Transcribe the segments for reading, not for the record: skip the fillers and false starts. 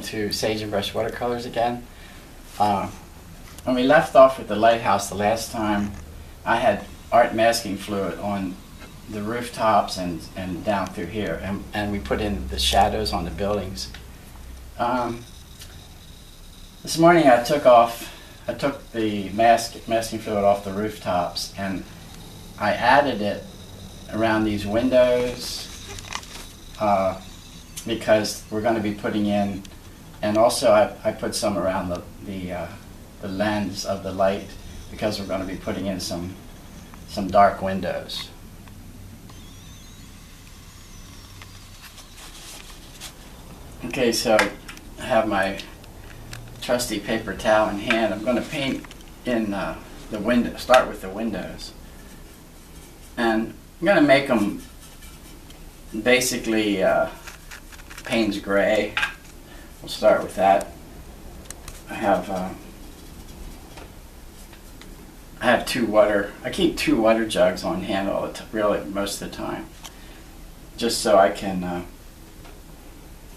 welcome to Sage and Brush Watercolors again. When we left off with the lighthouse the last time, I had art masking fluid on the rooftops and down through here, and we put in the shadows on the buildings. This morning I took the masking fluid off the rooftops, and I added it around these windows because we're going to be putting in, and also I put some around the lens of the light because we're going to be putting in some dark windows. Okay, so I have my trusty paper towel in hand. I'm going to paint in the window. Start with the windows, and I'm going to make them basically Payne's gray. We'll start with that. I have two water. I keep two water jugs on hand all the time, really most of the time, just so I can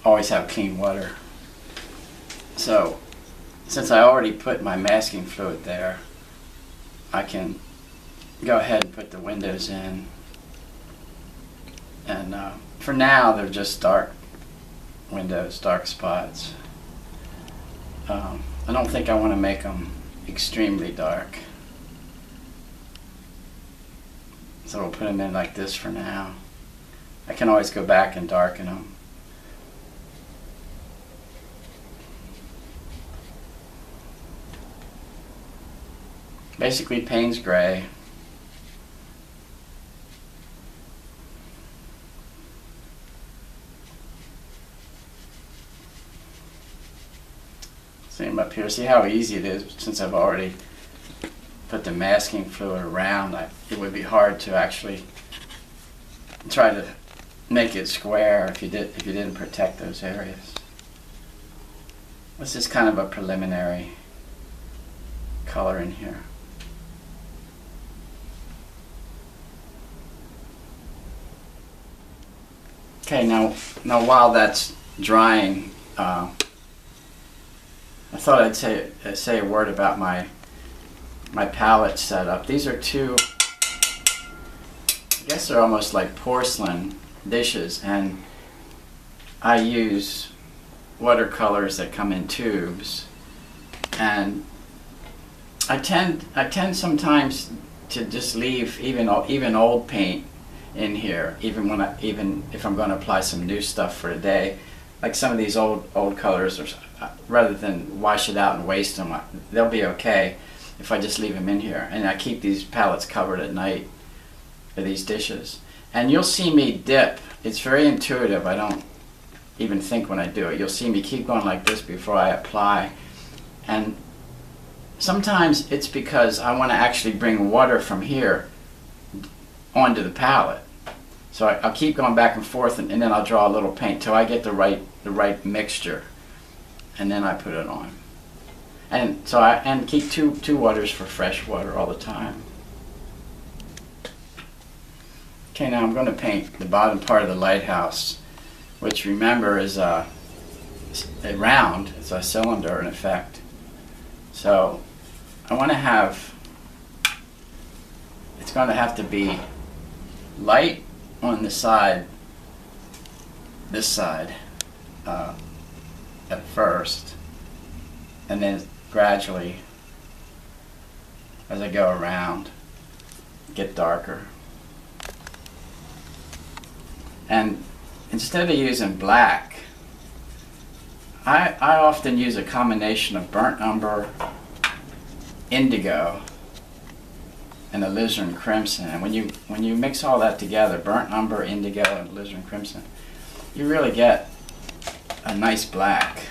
always have clean water. So, since I already put my masking fluid there, I can go ahead and put the windows in. And for now, they're just dark windows, dark spots. I don't think I want to make them extremely dark. So we'll put them in like this for now. I can always go back and darken them. Basically Payne's gray. Same up here. See how easy it is since I've already put the masking fluid around. It would be hard to actually try to make it square if you didn't protect those areas. This is kind of a preliminary color in here. Okay, now while that's drying, I thought I'd say a word about my palette setup. These are two, I guess they're almost like porcelain dishes, and I use watercolors that come in tubes, and I tend sometimes to just leave even old paint in here, even if I'm going to apply some new stuff for a day. Like some of these old colors, rather than wash it out and waste them, they'll be okay if I just leave them in here. And I keep these palettes covered at night for these dishes. And you'll see me dip. It's very intuitive. I don't even think when I do it. You'll see me keep going like this before I apply. And sometimes it's because I want to actually bring water from here onto the palette. So I'll keep going back and forth, and then I'll draw a little paint till I get the right mixture, and then I put it on. And so I keep two waters for fresh water all the time. Okay, now I'm going to paint the bottom part of the lighthouse, which remember is a round. It's a cylinder in effect. So I want to have. It's going to have to be light on the side, this side, at first, and then gradually, as I go around, get darker. And instead of using black, I often use a combination of burnt umber, indigo, and alizarin crimson. And when you mix all that together, burnt umber, indigo, and alizarin crimson, you really get a nice black.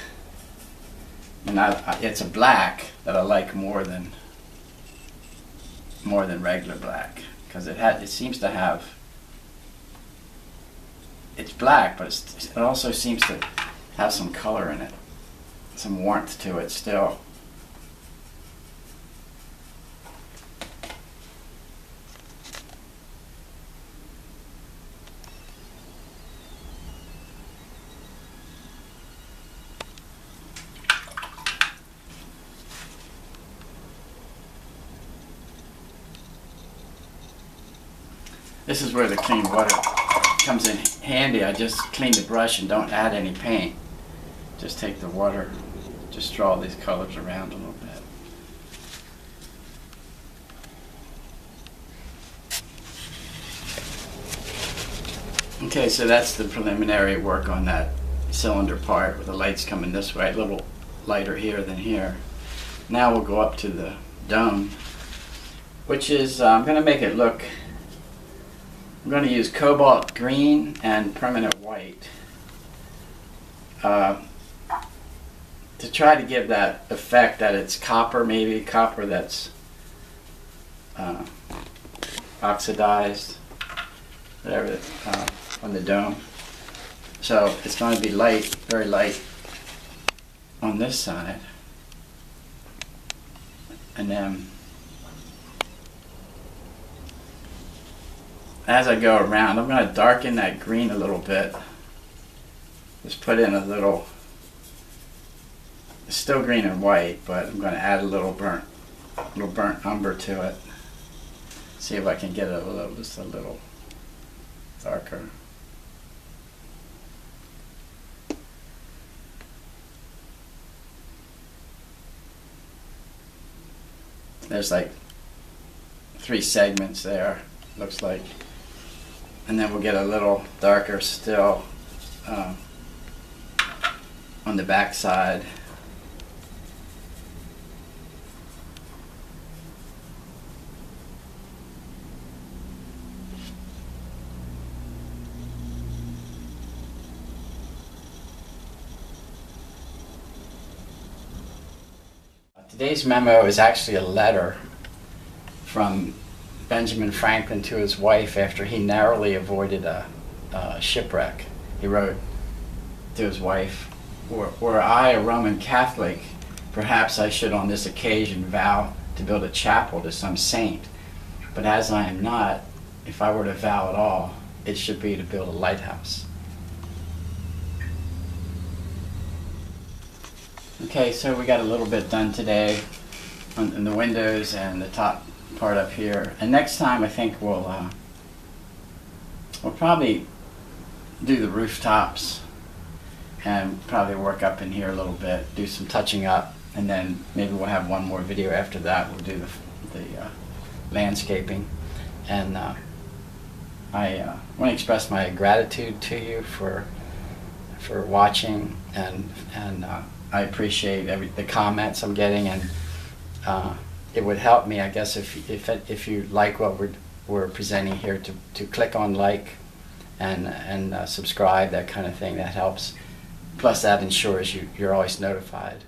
And it's a black that I like more than regular black, because it seems to have, it's black, but it also seems to have some color in it, some warmth to it still. This is where the clean water comes in handy. I just clean the brush and don't add any paint. Just take the water, just draw these colors around a little bit. Okay, so that's the preliminary work on that cylinder part with the lights coming this way, a little lighter here than here. Now we'll go up to the dome, which is, I'm going to make it look, I'm going to use cobalt green and permanent white to try to give that effect that it's copper, maybe copper that's oxidized, whatever, on the dome. So it's going to be light, very light on this side. And then as I go around, I'm going to darken that green a little bit. Just put in a little, it's still green and white, but I'm going to add a little burnt umber to it. See if I can get it a little, just a little darker. There's like 3 segments there, looks like. And then we'll get a little darker still on the back side. Today's memo is actually a letter from Benjamin Franklin to his wife after he narrowly avoided a shipwreck. He wrote to his wife, "Were I a Roman Catholic, perhaps I should on this occasion vow to build a chapel to some saint. But as I am not, if I were to vow at all, it should be to build a lighthouse." Okay, so we got a little bit done today on the windows and the top part up here. And next time I think we'll probably do the rooftops and probably work up in here a little bit, do some touching up, and then maybe we'll have one more video after that. We'll do the landscaping. And I want to express my gratitude to you for watching, and I appreciate the comments I'm getting, and it would help me, I guess, if you like what we're presenting here, to click on like and subscribe, that kind of thing. That helps. Plus, that ensures you're always notified.